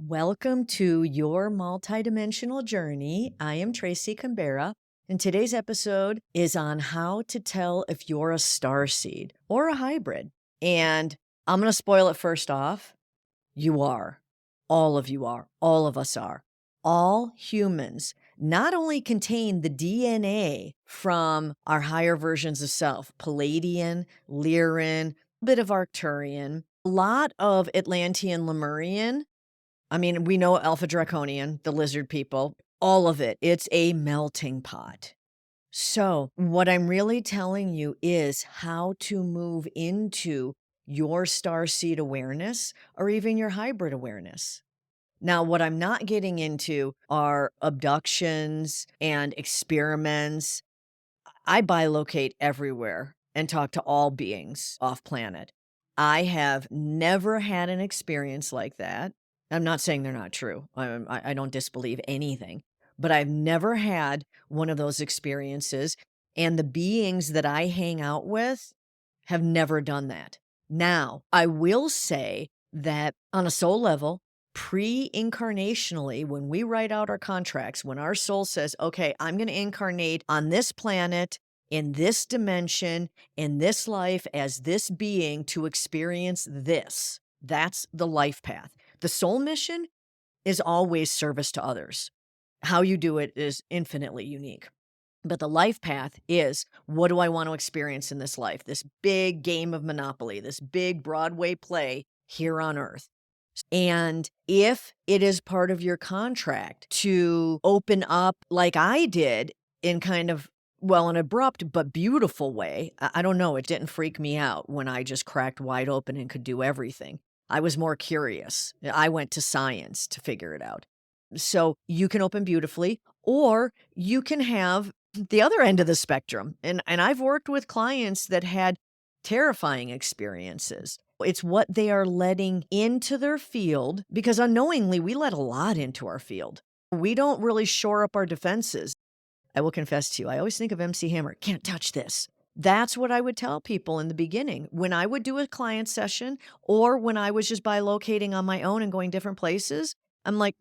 Welcome to your multidimensional journey. I am Tracy Canberra, and today's episode is on how to tell if you're a starseed or a hybrid. And I'm going to spoil it first off. You are. All of you are. All of us are. All humans not only contain the DNA from our higher versions of self, Palladian, Lyran, a bit of Arcturian, a lot of Atlantean, Lemurian. I mean, we know Alpha Draconian, the lizard people, all of it. It's a melting pot. So, what I'm really telling you is how to move into your starseed awareness or even your hybrid awareness. Now, what I'm not getting into are abductions and experiments. I bilocate everywhere and talk to all beings off planet. I have never had an experience like that. I'm not saying they're not true. I don't disbelieve anything, but I've never had one of those experiences. And the beings that I hang out with have never done that. Now, I will say that on a soul level, pre-incarnationally, when we write out our contracts, when our soul says, okay, I'm going to incarnate on this planet, in this dimension, in this life, as this being to experience this, that's the life path. The soul mission is always service to others. How you do it is infinitely unique. But the life path is, what do I want to experience in this life? This big game of Monopoly, this big Broadway play here on Earth. And if it is part of your contract to open up like I did in kind of, well, an abrupt but beautiful way, I don't know, it didn't freak me out when I just cracked wide open and could do everything. I was more curious. I went to science to figure it out. So you can open beautifully, or you can have the other end of the spectrum. And I've worked with clients that had terrifying experiences. It's what they are letting into their field, because unknowingly we let a lot into our field. We don't really shore up our defenses. I will confess to you, I always think of MC Hammer, can't touch this. That's what I would tell people in the beginning. When I would do a client session or when I was just bilocating on my own and going different places, I'm like,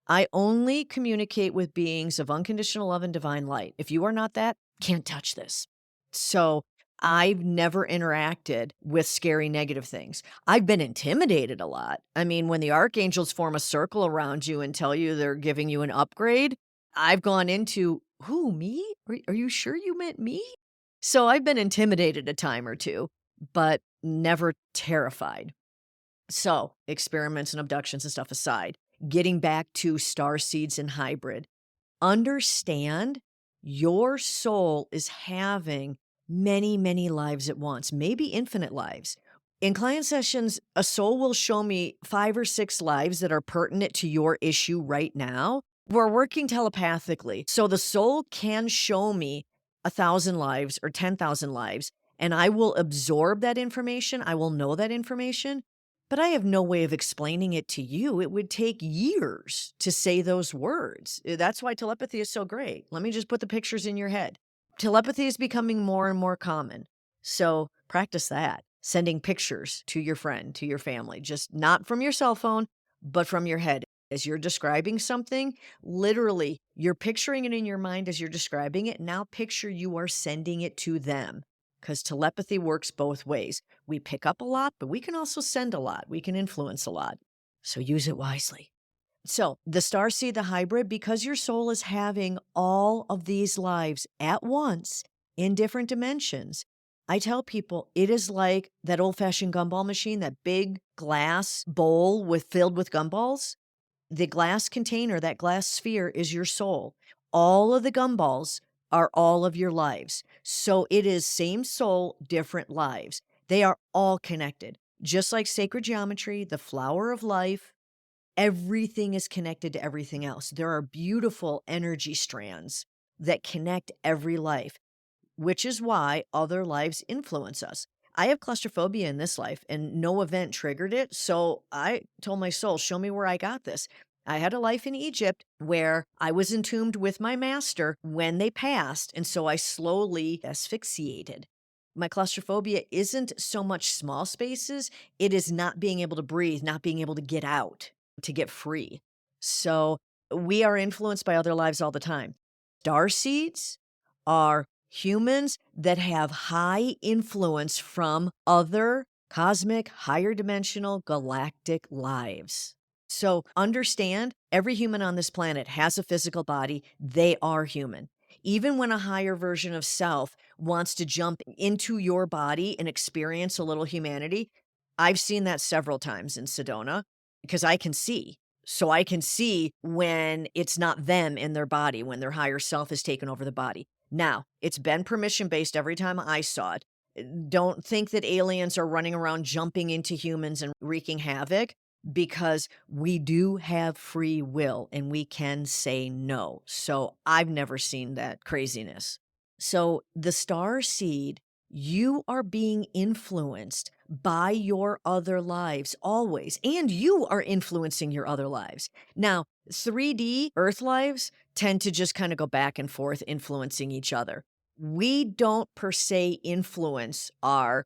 I only communicate with beings of unconditional love and divine light. If you are not that, can't touch this. So I've never interacted with scary negative things. I've been intimidated a lot. I mean, when the Archangels form a circle around you and tell you they're giving you an upgrade, I've gone into, who, me? Are you sure you meant me? So I've been intimidated a time or two, but never terrified. So experiments and abductions and stuff aside, getting back to starseeds and hybrid, understand your soul is having many, many lives at once, maybe infinite lives. In client sessions, a soul will show me 5 or 6 lives that are pertinent to your issue right now. We're working telepathically. So the soul can show me 1,000 lives or 10,000 lives, and I will absorb that information. I will know that information, but I have no way of explaining it to you. It would take years to say those words. That's why telepathy is so great. Let me just put the pictures in your head. Telepathy is becoming more and more common. So practice that, sending pictures to your friend, to your family, just not from your cell phone, but from your head. As you're describing something, literally, you're picturing it in your mind as you're describing it. Now picture you are sending it to them, because telepathy works both ways. We pick up a lot, but we can also send a lot. We can influence a lot. So use it wisely. So the starseed, the hybrid, because your soul is having all of these lives at once in different dimensions, I tell people it is like that old-fashioned gumball machine, that big glass bowl filled with gumballs. The glass container, that glass sphere, is your soul. All of the gumballs are all of your lives. So it is same soul, different lives. They are all connected. Just like sacred geometry, the flower of life, everything is connected to everything else. There are beautiful energy strands that connect every life, which is why other lives influence us. I have claustrophobia in this life and no event triggered it. So I told my soul, show me where I got this. I had a life in Egypt where I was entombed with my master when they passed. And so I slowly asphyxiated. My claustrophobia isn't so much small spaces. It is not being able to breathe, not being able to get out. to get free. So we are influenced by other lives all the time. Starseeds are humans that have high influence from other cosmic, higher dimensional, galactic lives. So understand every human on this planet has a physical body. They are human. Even when a higher version of self wants to jump into your body and experience a little humanity, I've seen that several times in Sedona because I can see. So I can see when it's not them in their body, when their higher self has taken over the body. Now, it's been permission based every time I saw it. Don't think that aliens are running around jumping into humans and wreaking havoc because we do have free will and we can say no. So I've never seen that craziness. So the star seed, you are being influenced by your other lives always, and you are influencing your other lives. Now, 3D Earth lives tend to just kind of go back and forth, influencing each other. We don't per se influence our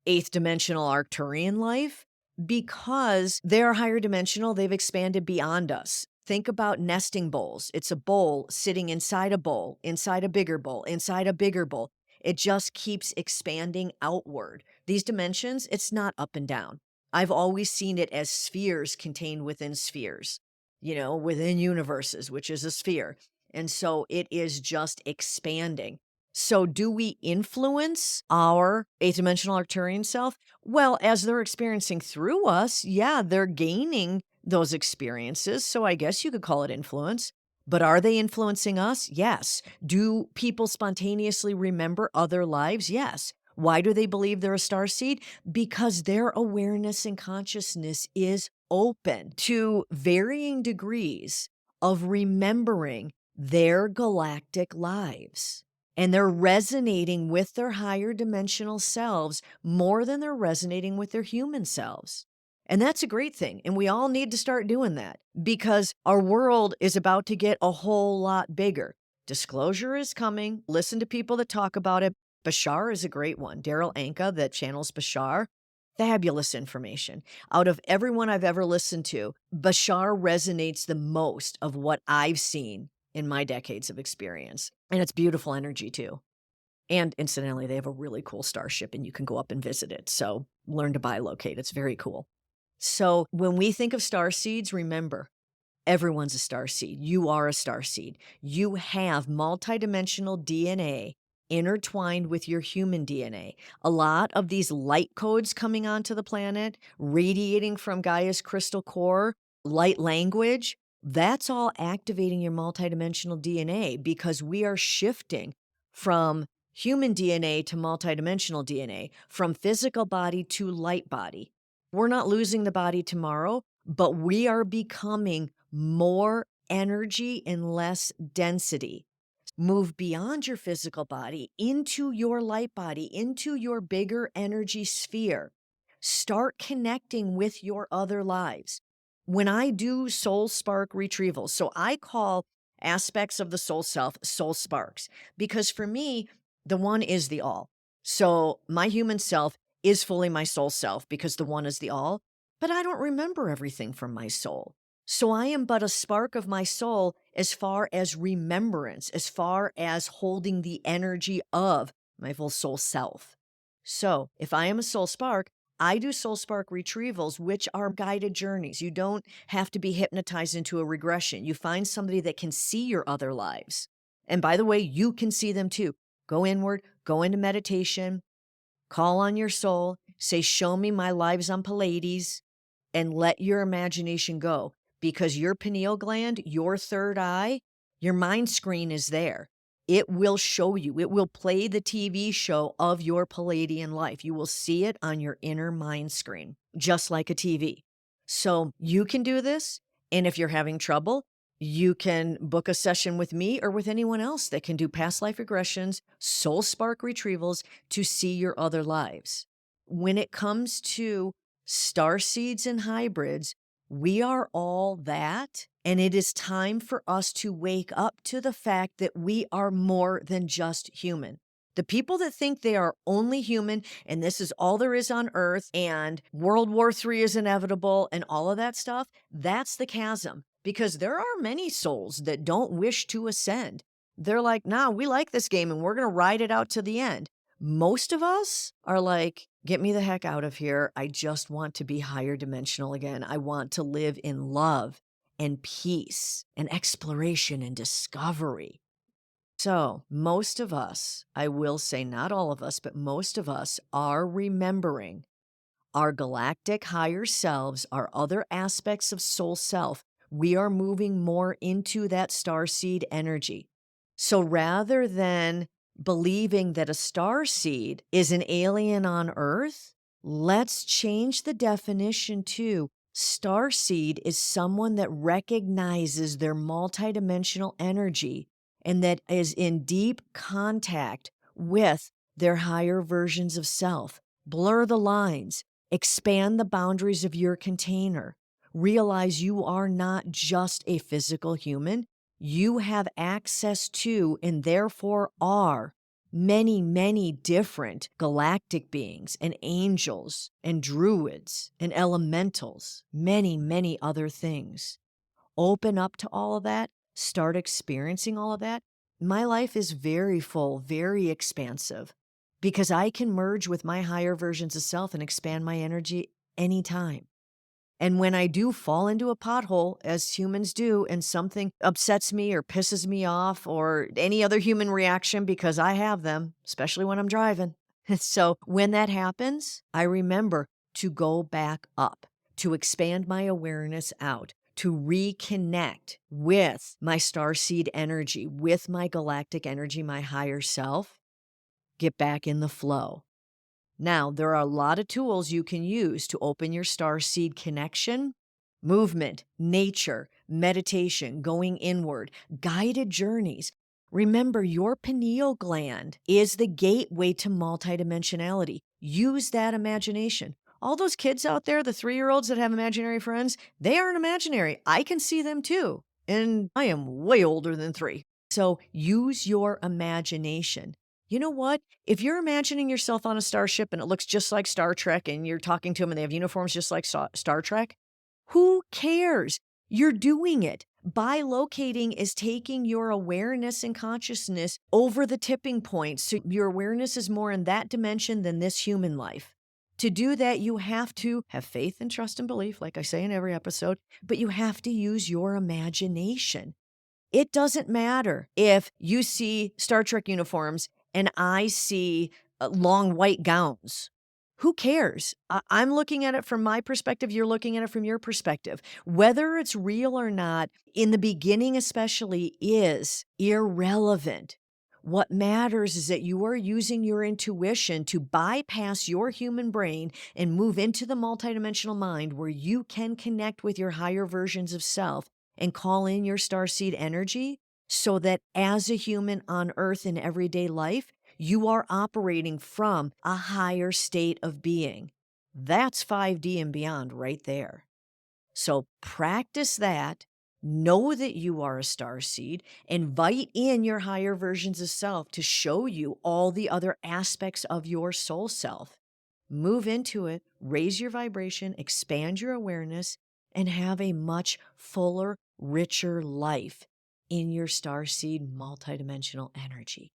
eighth dimensional Arcturian life because they're higher dimensional, they've expanded beyond us. Think about nesting bowls. It's a bowl sitting inside a bowl, inside a bigger bowl, inside a bigger bowl. It just keeps expanding outward. These dimensions, it's not up and down. I've always seen it as spheres contained within spheres, within universes, which is a sphere. And so it is just expanding. So do we influence our eighth dimensional Arcturian self? Well, as they're experiencing through us, yeah, they're gaining those experiences. So I guess you could call it influence. But are they influencing us? Yes. Do people spontaneously remember other lives? Yes. Why do they believe they're a star seed? Because their awareness and consciousness is open to varying degrees of remembering their galactic lives. And they're resonating with their higher dimensional selves more than they're resonating with their human selves. And that's a great thing. And we all need to start doing that because our world is about to get a whole lot bigger. Disclosure is coming. Listen to people that talk about it. Bashar is a great one. Daryl Anka that channels Bashar. Fabulous information. Out of everyone I've ever listened to, Bashar resonates the most of what I've seen in my decades of experience. And it's beautiful energy too. And incidentally, they have a really cool starship and you can go up and visit it. So learn to bilocate. It's very cool. So when we think of star seeds, remember, everyone's a star seed. You are a star seed. You have multidimensional DNA intertwined with your human DNA. A lot of these light codes coming onto the planet, radiating from Gaia's crystal core, light language, that's all activating your multidimensional DNA because we are shifting from human DNA to multidimensional DNA, from physical body to light body. We're not losing the body tomorrow, but we are becoming more energy and less density. Move beyond your physical body into your light body, into your bigger energy sphere. Start connecting with your other lives. When I do soul spark retrievals, so I call aspects of the soul self soul sparks, because for me, the one is the all. So my human self is fully my soul self because the one is the all, but I don't remember everything from my soul. So I am but a spark of my soul as far as remembrance, as far as holding the energy of my full soul self. So if I am a soul spark, I do soul spark retrievals, which are guided journeys. You don't have to be hypnotized into a regression. You find somebody that can see your other lives. And by the way, you can see them too. Go inward, go into meditation, call on your soul, say, show me my lives on Pleiades, and let your imagination go. Because your pineal gland, your third eye, your mind screen is there. It will show you. It will play the TV show of your Palladian life. You will see it on your inner mind screen, just like a TV. So you can do this. And if you're having trouble, you can book a session with me or with anyone else that can do past life regressions, soul spark retrievals to see your other lives. When it comes to star seeds and hybrids, we are all that, and it is time for us to wake up to the fact that we are more than just human. The people that think they are only human and this is all there is on earth and World War III is inevitable and all of that stuff, that's the chasm because there are many souls that don't wish to ascend. They're like, nah, we like this game and we're going to ride it out to the end. Most of us are like, get me the heck out of here. I just want to be higher dimensional again. I want to live in love and peace and exploration and discovery. So, most of us, I will say not all of us, but most of us are remembering our galactic higher selves, our other aspects of soul self. We are moving more into that starseed energy. So, rather than believing that a starseed is an alien on Earth, let's change the definition to starseed is someone that recognizes their multidimensional energy and that is in deep contact with their higher versions of self. Blur the lines, expand the boundaries of your container. Realize you are not just a physical human. You have access to and therefore are many, many different galactic beings and angels and druids and elementals, many, many other things. Open up to all of that, start experiencing all of that. My life is very full, very expansive because I can merge with my higher versions of self and expand my energy anytime. And when I do fall into a pothole, as humans do, and something upsets me or pisses me off or any other human reaction, because I have them, especially when I'm driving. So when that happens, I remember to go back up, to expand my awareness out, to reconnect with my starseed energy, with my galactic energy, my higher self, get back in the flow. Now, there are a lot of tools you can use to open your starseed connection: movement, nature, meditation, going inward, guided journeys. Remember, your pineal gland is the gateway to multidimensionality. Use that imagination. All those kids out there, the 3-year-olds that have imaginary friends, they aren't imaginary. I can see them too. And I am way older than 3. So use your imagination. You know what? If you're imagining yourself on a starship and it looks just like Star Trek and you're talking to them and they have uniforms just like Star Trek, who cares? You're doing it. Bilocating is taking your awareness and consciousness over the tipping point. So your awareness is more in that dimension than this human life. To do that, you have to have faith and trust and belief, like I say in every episode, but you have to use your imagination. It doesn't matter if you see Star Trek uniforms and I see long white gowns. Who cares? I'm looking at it from my perspective. You're looking at it from your perspective. Whether it's real or not, in the beginning especially, is irrelevant. What matters is that you are using your intuition to bypass your human brain and move into the multidimensional mind where you can connect with your higher versions of self and call in your starseed energy so that as a human on Earth in everyday life, you are operating from a higher state of being. That's 5D and beyond right there. So practice that. Know that you are a starseed. Invite in your higher versions of self to show you all the other aspects of your soul self. Move into it, raise your vibration, expand your awareness, and have a much fuller, richer life in your starseed multidimensional energy.